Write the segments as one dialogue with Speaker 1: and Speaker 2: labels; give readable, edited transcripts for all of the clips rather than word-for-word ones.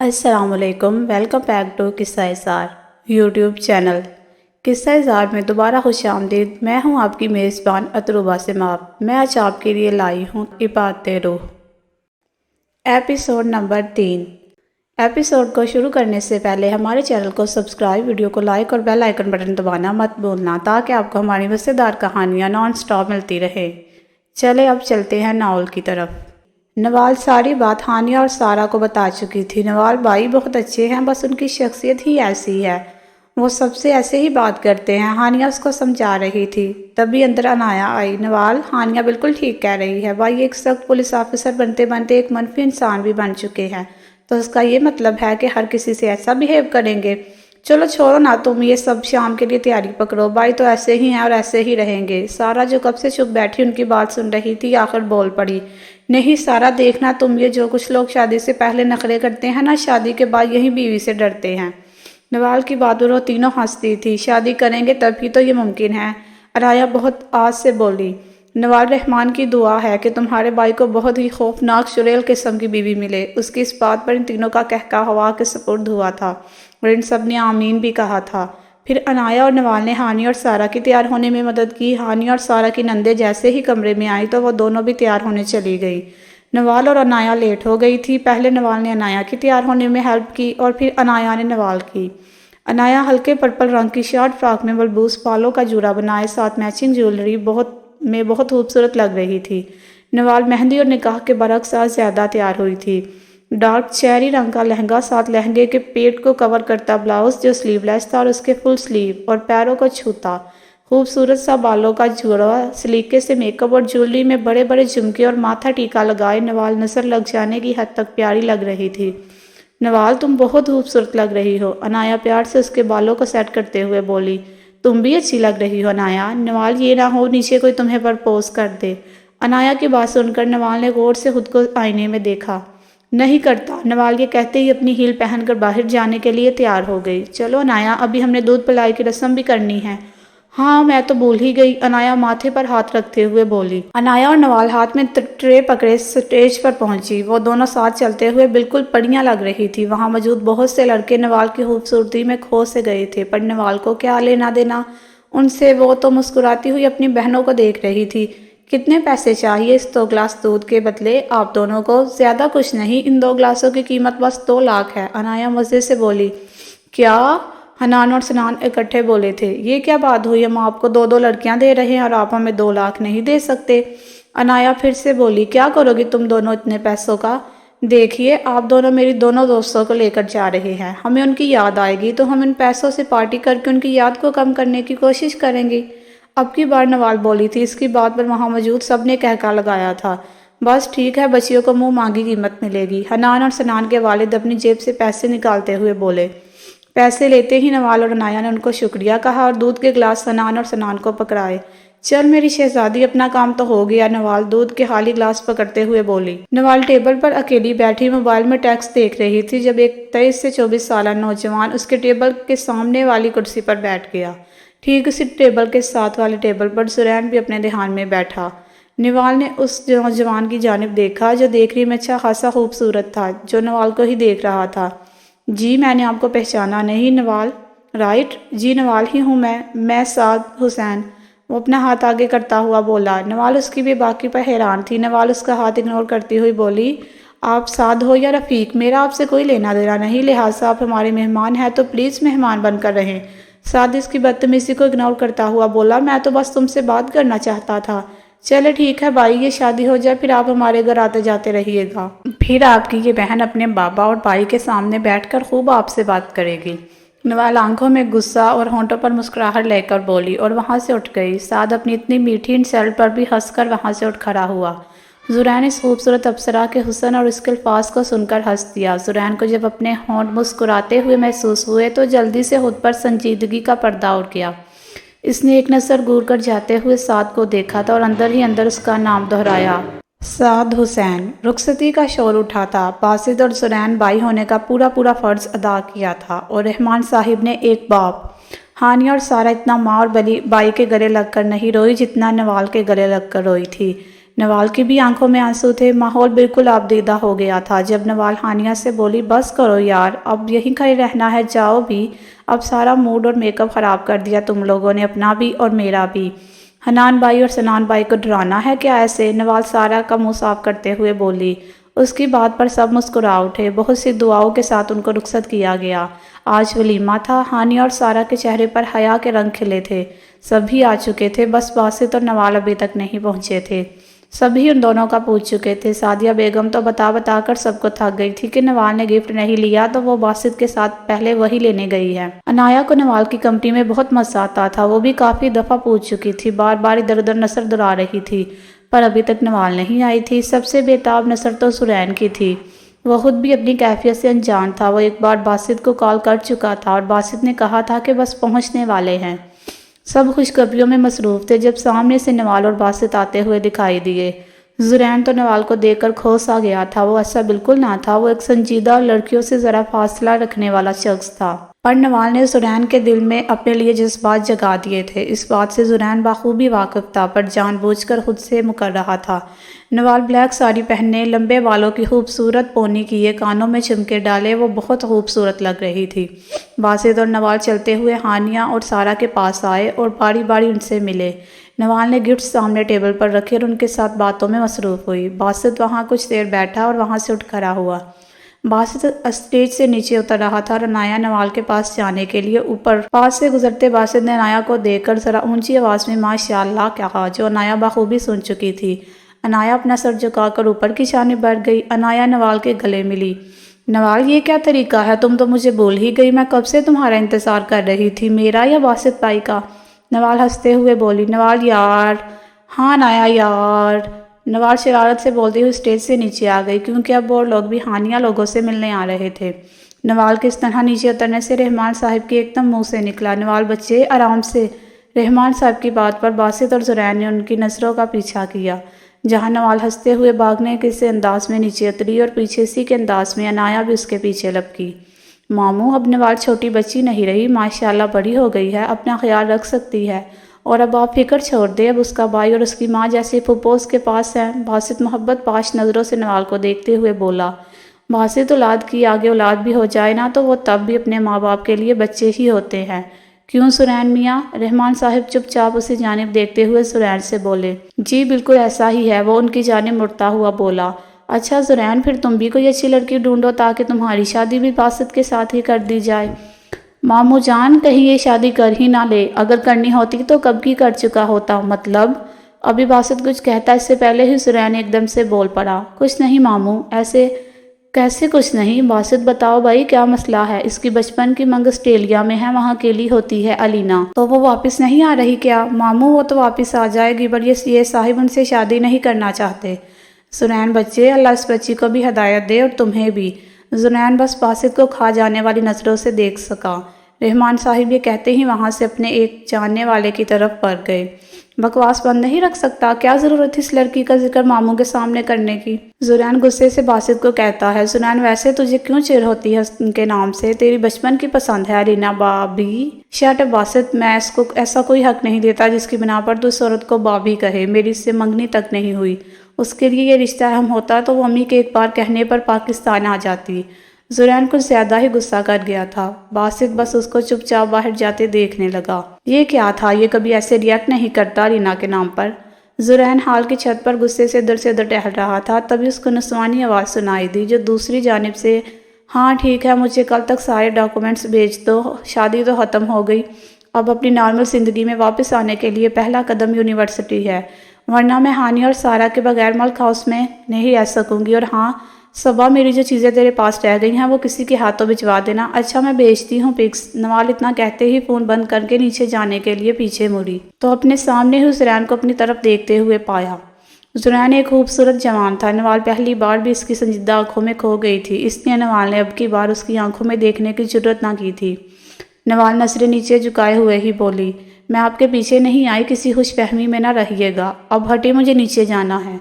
Speaker 1: السلام علیکم، welcome back to قصہ اظہار یوٹیوب چینل۔ قصہ اظہار میں دوبارہ خوش آمدید۔ میں ہوں آپ کی میزبان اطروبہ سماپ۔ میں آج آپ کے لیے لائی ہوں عبادت روح ایپیسوڈ نمبر 3۔ ایپیسوڈ کو شروع کرنے سے پہلے ہمارے چینل کو سبسکرائب، ویڈیو کو لائک اور بیل آئیکن بٹن دبانا مت بھولنا تاکہ آپ کو ہماری مزیدار کہانیاں نان سٹاپ ملتی رہے۔ چلے اب چلتے ہیں ناول کی طرف۔ نوال ساری بات ہانیہ اور سارہ کو بتا چکی تھی۔ نوال بھائی بہت اچھے ہیں، بس ان کی شخصیت ہی ایسی ہے، وہ سب سے ایسے ہی بات کرتے ہیں، ہانیہ اس کو سمجھا رہی تھی۔ تبھی اندر عنایہ آئی۔ نوال، ہانیہ بالکل ٹھیک کہہ رہی ہے، بھائی ایک سخت پولیس آفیسر بنتے بنتے ایک منفی انسان بھی بن چکے ہیں، تو اس کا یہ مطلب ہے کہ ہر کسی سے ایسا بیہیو کریں گے؟ چلو چھوڑو نا تم یہ سب، شام کے لیے تیاری پکڑو، بھائی تو ایسے ہی ہیں اور ایسے ہی رہیں گے۔ سارہ جو کب سے چپ بیٹھی ان کی بات سن رہی تھی آخر بول پڑی۔ نہیں سارہ، دیکھنا تم، یہ جو کچھ لوگ شادی سے پہلے نخرے کرتے ہیں نا، شادی کے بعد یہی بیوی سے ڈرتے ہیں۔ نوال کی بات پر وہ تینوں ہنستی تھی۔ شادی کریں گے تب ہی تو یہ ممکن ہے، عنایہ بہت آس سے بولی۔ نوال، رحمان کی دعا ہے کہ تمہارے بھائی کو بہت ہی خوفناک شریل قسم کی بیوی ملے۔ اس کی اس بات پر ان تینوں کا کہکا ہوا کے سپرد ہوا تھا اور ان سب نے آمین بھی کہا تھا۔ پھر عنایہ اور نوال نے ہانیہ اور سارہ کی تیار ہونے میں مدد کی۔ ہانیہ اور سارہ کی نندیں جیسے ہی کمرے میں آئیں تو وہ دونوں بھی تیار ہونے چلی گئی۔ نوال اور عنایہ لیٹ ہو گئی تھی۔ پہلے نوال نے عنایہ کی تیار ہونے میں ہیلپ کی اور پھر عنایہ نے نوال کی۔ عنایہ ہلکے پرپل رنگ کی شارٹ فراک میں ملبوس بالوں کا جوڑا بنائے ساتھ میچنگ جیولری بہت خوبصورت لگ رہی تھی۔ نوال مہندی اور نکاح کے برعکس آج زیادہ تیار ہوئی تھی۔ ڈارک چیری رنگ کا لہنگا ساتھ لہنگے کے پیٹ کو کور کرتا بلاؤز جو سلیو لیس تھا اور اس کے فل سلیو اور پیروں کو چھوتا، خوبصورت سا بالوں کا جوڑا، سلیقے سے میک اپ اور جیولری میں بڑے بڑے جھمکے اور ماتھا ٹیکا لگائے نوال نظر لگ جانے کی حد تک پیاری لگ رہی تھی۔ نوال، تم بہت خوبصورت لگ رہی ہو، عنایہ پیار سے اس کے بالوں کو سیٹ کرتے ہوئے بولی۔ تم بھی اچھی لگ رہی ہو عنایہ۔ نوال، یہ نہ ہو نیچے کوئی تمہیں پرپوز کر دے۔ عنایہ کی بات سن کر نوال نے غور سے خود کو آئینے میں دیکھا۔ نہیں کرتا، نوال یہ کہتے ہی اپنی ہیل پہن کر باہر جانے کے لیے تیار ہو گئی۔ چلو عنایہ، ابھی ہم نے دودھ پلائی کی رسم بھی کرنی ہے۔ ہاں میں تو بھول ہی گئی، عنایہ ماتھے پر ہاتھ رکھتے ہوئے بولی۔ عنایہ اور نوال ہاتھ میں ٹرے پکڑے سٹیج پر پہنچی۔ وہ دونوں ساتھ چلتے ہوئے بالکل پریاں لگ رہی تھی۔ وہاں موجود بہت سے لڑکے نوال کی خوبصورتی میں کھو سے گئے تھے، پر نوال کو کیا لینا دینا ان سے، وہ تو مسکراتی ہوئی اپنی بہنوں کو دیکھ رہی تھی۔ کتنے پیسے چاہیے اس 2 گلاس دودھ کے بدلے آپ دونوں کو؟ زیادہ کچھ نہیں، ان 2 گلاسوں کی قیمت بس 2 لاکھ ہے، عنایہ مزے سے بولی۔ کیا؟ حنان اور سنان اکٹھے بولے تھے۔ یہ کیا بات ہوئی، ہم آپ کو 2 لڑکیاں دے رہے ہیں اور آپ ہمیں 2 لاکھ نہیں دے سکتے؟ عنایہ پھر سے بولی۔ کیا کرو گی تم دونوں اتنے پیسوں کا؟ دیکھیے آپ دونوں میری دونوں دوستوں کو لے کر جا رہے ہیں، ہمیں ان کی یاد آئے گی تو ہم ان پیسوں سے پارٹی کر کے ان کی یاد کو کم کرنے کی کوشش کریں گی۔ اب کی بار نوال بولی تھی۔ اس کی بات پر وہاں موجود سب نے کہکا لگایا تھا۔ بس ٹھیک ہے، بچیوں کو منہ مانگی قیمت ملے گی، حنان اور سنان کے والد اپنی جیب سے پیسے نکالتے ہوئے بولے۔ پیسے لیتے ہی نوال اور عنایہ نے ان کو شکریہ کہا اور دودھ کے گلاس حنان اور سنان کو پکڑائے۔ چل میری شہزادی، اپنا کام تو ہو گیا، نوال دودھ کے خالی گلاس پکڑتے ہوئے بولی۔ نوال ٹیبل پر اکیلی بیٹھی موبائل میں ٹیکسٹ دیکھ رہی تھی جب ایک 23 سے 24 سالہ نوجوان اس کے ٹیبل کے سامنے والی کرسی پر بیٹھ گیا۔ ٹھیک اسی ٹیبل کے ساتھ والے ٹیبل پر سرین بھی اپنے دھیان میں بیٹھا۔ نوال نے اس نوجوان کی جانب دیکھا جو دیکھنے میں اچھا خاصا خوبصورت تھا، جو نوال کو ہی دیکھ رہا تھا۔ جی میں نے آپ کو پہچانا نہیں نوال؟ رائٹ، جی نوال ہی ہوں میں سعد حسین، وہ اپنا ہاتھ آگے کرتا ہوا بولا۔ نوال اس کی بے باکی پر حیران تھی۔ نوال اس کا ہاتھ اگنور کرتی ہوئی بولی، آپ سعد ہو یا رفیق، میرا آپ سے کوئی لینا دینا نہیں، لہٰذا آپ ہمارے مہمان ہیں تو پلیز مہمان بن کر رہیں۔ سعد اس کی بدتمیزی کو اگنور کرتا ہوا بولا، میں تو بس تم سے بات کرنا چاہتا تھا۔ چلے ٹھیک ہے بھائی، یہ شادی ہو جائے پھر آپ ہمارے گھر آتے جاتے رہیے گا، پھر آپ کی یہ بہن اپنے بابا اور بھائی کے سامنے بیٹھ کر خوب آپ سے بات کرے گی۔ نوال آنکھوں میں غصہ اور ہونٹوں پر مسکراہٹ لے کر بولی اور وہاں سے اٹھ گئی۔ سعد اپنی اتنی میٹھی انسلٹ پر بھی ہنس کر وہاں سے اٹھ کھڑا ہوا۔ زرین اس خوبصورت ابصرہ کے حسن اور اس کے الفاظ کو سن کر ہنس دیا۔ زرین کو جب اپنے ہونٹ مسکراتے ہوئے محسوس ہوئے تو جلدی سے خود پر سنجیدگی کا پردہ اٹھ گیا۔ اس نے ایک نظر گور کر جاتے ہوئے سعد کو دیکھا تھا اور اندر ہی اندر اس کا نام دہرایا، سعد حسین۔ رخصتی کا شور اٹھا تھا۔ باسط اور زرین بھائی ہونے کا پورا فرض ادا کیا تھا اور رحمان صاحب نے ایک باپ۔ ہانیہ اور سارہ اتنا ماں اور بھائی کے گلے لگ کر نہیں روئی جتنا نوال کے گلے لگ کر روئی تھی۔ نوال کی بھی آنکھوں میں آنسو تھے۔ ماحول بالکل آبدیدہ ہو گیا تھا جب نوال ہانیہ سے بولی بس کرو یار، اب یہیں کھڑے رہنا ہے، جاؤ بھی، اب سارا موڈ اور میک اپ خراب کر دیا تم لوگوں نے، اپنا بھی اور میرا بھی۔ حنان بھائی اور سنان بھائی کو ڈرانا ہے کیا ایسے؟ نوال سارا کا منہ صاف کرتے ہوئے بولی۔ اس کی بات پر سب مسکرا اٹھے۔ بہت سی دعاؤں کے ساتھ ان کو رخصت کیا گیا۔ آج ولیمہ تھا۔ ہانیہ اور سارا کے چہرے پر حیا کے رنگ کھلے تھے۔ سبھی آ چکے تھے، بس باسط اور نوال ابھی تک نہیں پہنچے تھے۔ سبھی ان دونوں کا پوچھ چکے تھے۔ سعدیہ بیگم تو بتا بتا کر سب کو تھک گئی تھی کہ نوال نے گفٹ نہیں لیا تو وہ باسط کے ساتھ پہلے وہی لینے گئی ہے۔ عنایہ کو نوال کی کمپنی میں بہت مزہ آتا تھا۔ وہ بھی کافی دفعہ پوچھ چکی تھی، بار بار ادھر ادھر نظر دورا رہی تھی، پر ابھی تک نوال نہیں آئی تھی۔ سب سے بے تاب نظر تو سرین کی تھی۔ وہ خود بھی اپنی کیفیت سے انجان تھا۔ وہ ایک بار باسط کو کال کر چکا تھا اور باسط نے کہا تھا کہ بس پہنچنے والے ہیں۔ سب خوشخبریوں میں مصروف تھے جب سامنے سے نوال اور باسط آتے ہوئے دکھائی دیے۔ زرین تو نوال کو دیکھ کر کھوس آ گیا تھا۔ وہ ایسا بالکل نہ تھا، وہ ایک سنجیدہ اور لڑکیوں سے ذرا فاصلہ رکھنے والا شخص تھا۔ پر نوال نے زرین کے دل میں اپنے لیے جذبات جگا دیے تھے۔ اس بات سے زرین بخوبی واقف تھا، پر جان بوجھ کر خود سے مکر رہا تھا۔ نوال بلیک ساڑی پہنے، لمبے بالوں کی خوبصورت پونی کیے، کانوں میں جھمکے ڈالے، وہ بہت خوبصورت لگ رہی تھی۔ باسط اور نوال چلتے ہوئے ہانیہ اور سارا کے پاس آئے اور باری باری ان سے ملے۔ نوال نے گفٹ سامنے ٹیبل پر رکھے اور ان کے ساتھ باتوں میں مصروف ہوئی۔ باسط وہاں کچھ دیر بیٹھا اور وہاں سے اٹھ کھڑا ہوا۔ باسط اسٹیج سے نیچے اتر رہا تھا اور عنایہ نوال کے پاس جانے کے لیے اوپر پاس سے گزرتے باسط نے عنایہ کو دیکھ کر ذرا اونچی آواز میں ماشاءاللہ کہا، جو عنایہ بخوبی سن چکی تھی۔ عنایہ اپنا سر جھکا کر اوپر کی جانب بڑھ گئی۔ عنایہ نوال کے گلے ملی۔ نوال یہ کیا طریقہ ہے؟ تم تو مجھے بول ہی گئی، میں کب سے تمہارا انتظار کر رہی تھی، میرا یا باسط بھائی کا؟ نوال ہنستے ہوئے بولی۔ نوال یار، ہاں عنایہ یار۔ نوال شرارت سے بولتی ہوئی اسٹیج سے نیچے آ گئی، کیونکہ اب اور لوگ بھی ہانیہ لوگوں سے ملنے آ رہے تھے۔ نوال کے اس طرح نیچے اترنے سے رحمان صاحب کی ایک دم منہ سے نکلا، نوال بچے آرام سے۔ رحمان صاحب کی بات پر باسط اور زرین نے ان کی نظروں کا پیچھا کیا۔ جہاں نوال ہنستے ہوئے بھاگنے کے سے انداز میں نیچے اتری اور پیچھے اسی کے انداز میں عنایہ بھی اس کے پیچھے لپکی۔ ماموں، اب نوال چھوٹی بچی نہیں رہی، ماشاءاللہ بڑی ہو گئی ہے، اپنا خیال رکھ سکتی ہے، اور اب آپ فکر چھوڑ دے، اب اس کا بھائی اور اس کی ماں جیسے پھپھو اس کے پاس ہیں۔ باسط محبت پاش نظروں سے نوال کو دیکھتے ہوئے بولا۔ باسط، اولاد کی آگے اولاد بھی ہو جائے نا تو وہ تب بھی اپنے ماں باپ کے لیے بچے ہی ہوتے ہیں، کیوں سرین میاں؟ رحمان صاحب چپ چاپ اسی جانب دیکھتے ہوئے سرین سے بولے۔ جی بالکل ایسا ہی ہے، وہ ان کی جانب مڑتا ہوا بولا۔ اچھا زرین، پھر تم بھی کوئی اچھی لڑکی ڈھونڈو تاکہ تمہاری شادی بھی باسط کے ساتھ ہی کر دی جائے۔ ماموں جان، کہیں یہ شادی کر ہی نہ لے، اگر کرنی ہوتی تو کب کی کر چکا ہوتا۔ مطلب؟ ابھی باسط کچھ کہتا اس سے پہلے ہی زرین ایک دم سے بول پڑا۔ کچھ نہیں ماموں، ایسے کیسے کچھ نہیں؟ باسط بتاؤ بھائی، کیا مسئلہ ہے؟ اس کی بچپن کی منگ آسٹریلیا میں ہے، وہاں اکیلی ہوتی ہے علینا، تو وہ واپس نہیں آ رہی کیا؟ ماموں وہ تو واپس آ جائے گی، پر یہ صاحب ان سے شادی نہیں کرنا چاہتے۔ زرین بچے، اللہ اس بچی کو بھی ہدایت دے اور تمہیں بھی۔ زرین بس باسط کو کھا جانے والی نظروں سے دیکھ سکا۔ رحمان صاحب یہ کہتے ہی وہاں سے اپنے ایک جاننے والے کی طرف بڑھ گئے۔ بکواس بند نہیں رکھ سکتا؟ کیا ضرورت اس لڑکی کا ذکر ماموں کے سامنے کرنے کی؟ زرین غصے سے باسط کو کہتا ہے۔ زرین ویسے تجھے کیوں چڑ ہوتی ہے ان کے نام سے؟ تیری بچپن کی پسند ہے علینا بابی۔ شٹ اپ باسط، میں اس کو ایسا کوئی حق نہیں دیتا جس کی بنا پر تو اس عورت کو بابی کہے۔ میری اس سے منگنی تک نہیں ہوئی، اس کے لیے یہ رشتہ اہم ہوتا تو وہ امی کے ایک بار کہنے پر پاکستان آ جاتی۔ زرین کچھ زیادہ ہی غصہ کر گیا تھا۔ باسط بس اس کو چپ چاپ باہر جاتے دیکھنے لگا۔ یہ کیا تھا؟ یہ کبھی ایسے ریئیکٹ نہیں کرتا رینا کے نام پر۔ زرین ہال کی چھت پر غصے سے ادھر ٹہل رہا تھا، تبھی اس کو نسوانی آواز سنائی دی جو دوسری جانب سے، ہاں ٹھیک ہے، مجھے کل تک سارے ڈاکومنٹس بھیج دو، شادی تو ختم ہو گئی، اب اپنی نارمل زندگی میں واپس آنے کے لیے پہلا قدم یونیورسٹی ہے، ورنہ میں ہانی اور سارا کے بغیر ملک ہاؤس میں نہیں رہ سکوں گی، اور ہاں صبا، میری جو چیزیں تیرے پاس رہ گئی ہیں وہ کسی کے ہاتھوں بھجوا دینا۔ اچھا میں بھیجتی ہوں پکس۔ نوال اتنا کہتے ہی فون بند کر کے نیچے جانے کے لیے پیچھے مڑی تو اپنے سامنے ہی زرین کو اپنی طرف دیکھتے ہوئے پایا۔ زرین ایک خوبصورت جوان تھا۔ نوال پہلی بار بھی اس کی سنجیدہ آنکھوں میں کھو گئی تھی، اس لیے نوال نے اب کی بار اس کی آنکھوں میں دیکھنے کی جرات نہ کی تھی۔ نوال نظریں نیچے جھکائے ہوئے ہی بولی، میں آپ کے پیچھے نہیں آئی، کسی خوش فہمی میں نہ رہیے گا، اب ہٹے، مجھے نیچے جانا ہے۔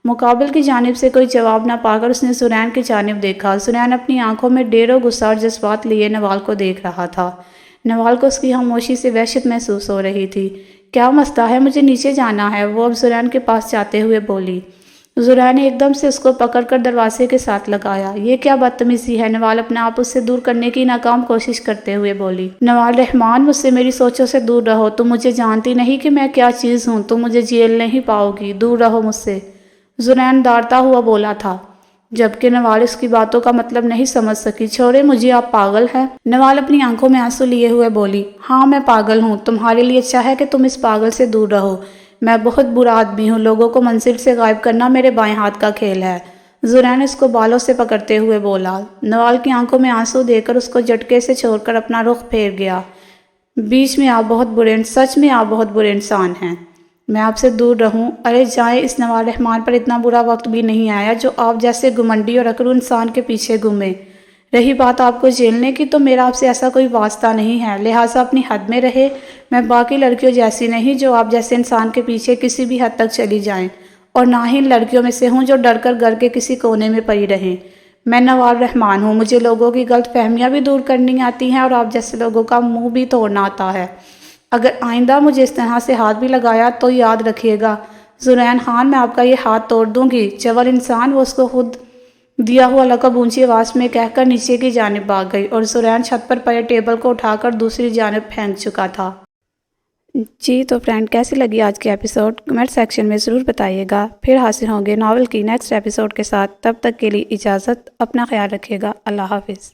Speaker 1: مقابل کی جانب سے کوئی جواب نہ پا کر اس نے زرین کی جانب دیکھا۔ زرین اپنی آنکھوں میں ڈیروں غصہ اور جذبات لیے نوال کو دیکھ رہا تھا۔ نوال کو اس کی خاموشی سے وحشت محسوس ہو رہی تھی۔ کیا مسئلہ ہے؟ مجھے نیچے جانا ہے، وہ اب زرین کے پاس جاتے ہوئے بولی۔ زرین نے ایک دم سے اس کو پکڑ کر دروازے کے ساتھ لگایا۔ یہ کیا بدتمیزی ہے؟ نوال اپنے آپ اس سے دور کرنے کی ناکام کوشش کرتے ہوئے بولی۔ نوال رحمان، مجھ سے میری سوچوں سے دور رہو، تم مجھے جانتی نہیں کہ میں کیا چیز ہوں، تم مجھے جیل نہیں پاؤ گی، دور رہو مجھ سے، زرین ڈانٹتا ہوا بولا تھا، جبکہ نوال اس کی باتوں کا مطلب نہیں سمجھ سکی۔ چھوڑے مجھے، آپ پاگل ہیں؟ نوال اپنی آنکھوں میں آنسو لیے ہوئے بولی۔ ہاں میں پاگل ہوں، تمہارے لیے اچھا ہے کہ تم اس پاگل سے دور رہو۔ میں بہت برا آدمی ہوں، لوگوں کو منزل سے غائب کرنا میرے بائیں ہاتھ کا کھیل ہے، زرین اس کو بالوں سے پکڑتے ہوئے بولا۔ نوال کی آنکھوں میں آنسو دے کر اس کو جھٹکے سے چھوڑ کر اپنا رخ پھیر گیا۔ بیچ میں آپ بہت برے، سچ میں آپ بہت برے انسان ہیں، میں آپ سے دور رہوں؟ ارے جائیں، اس نوال رحمان پر اتنا برا وقت بھی نہیں آیا جو آپ جیسے گھمنڈی اور اکڑو انسان کے پیچھے گھومے۔ رہی بات آپ کو جیلنے کی، تو میرا آپ سے ایسا کوئی واسطہ نہیں ہے، لہٰذا اپنی حد میں رہے۔ میں باقی لڑکیوں جیسی نہیں جو آپ جیسے انسان کے پیچھے کسی بھی حد تک چلی جائیں، اور نہ ہی ان لڑکیوں میں سے ہوں جو ڈر کر گھر کے کسی کونے میں پڑی رہیں۔ میں نوال رحمان ہوں، مجھے لوگوں کی غلط فہمیاں بھی دور کرنی آتی ہیں اور آپ جیسے لوگوں کا منہ بھی توڑنا آتا ہے۔ اگر آئندہ مجھے اس طرح سے ہاتھ بھی لگایا تو یاد رکھیے گا زرین خان، میں آپ کا یہ ہاتھ توڑ دوں گی۔ چول انسان، وہ اس کو خود دیا ہوا لقب اونچی آواز میں کہہ کر نیچے کی جانب بھاگ گئی، اور زرین چھت پر پڑے ٹیبل کو اٹھا کر دوسری جانب پھینک چکا تھا۔ جی تو فرینڈ، کیسی لگی آج کی ایپیسوڈ؟ کمنٹ سیکشن میں ضرور بتائیے گا۔ پھر حاضر ہوں گے ناول کی نیکسٹ ایپیسوڈ کے ساتھ، تب تک کے لیے اجازت، اپنا خیال رکھیے گا، اللہ حافظ۔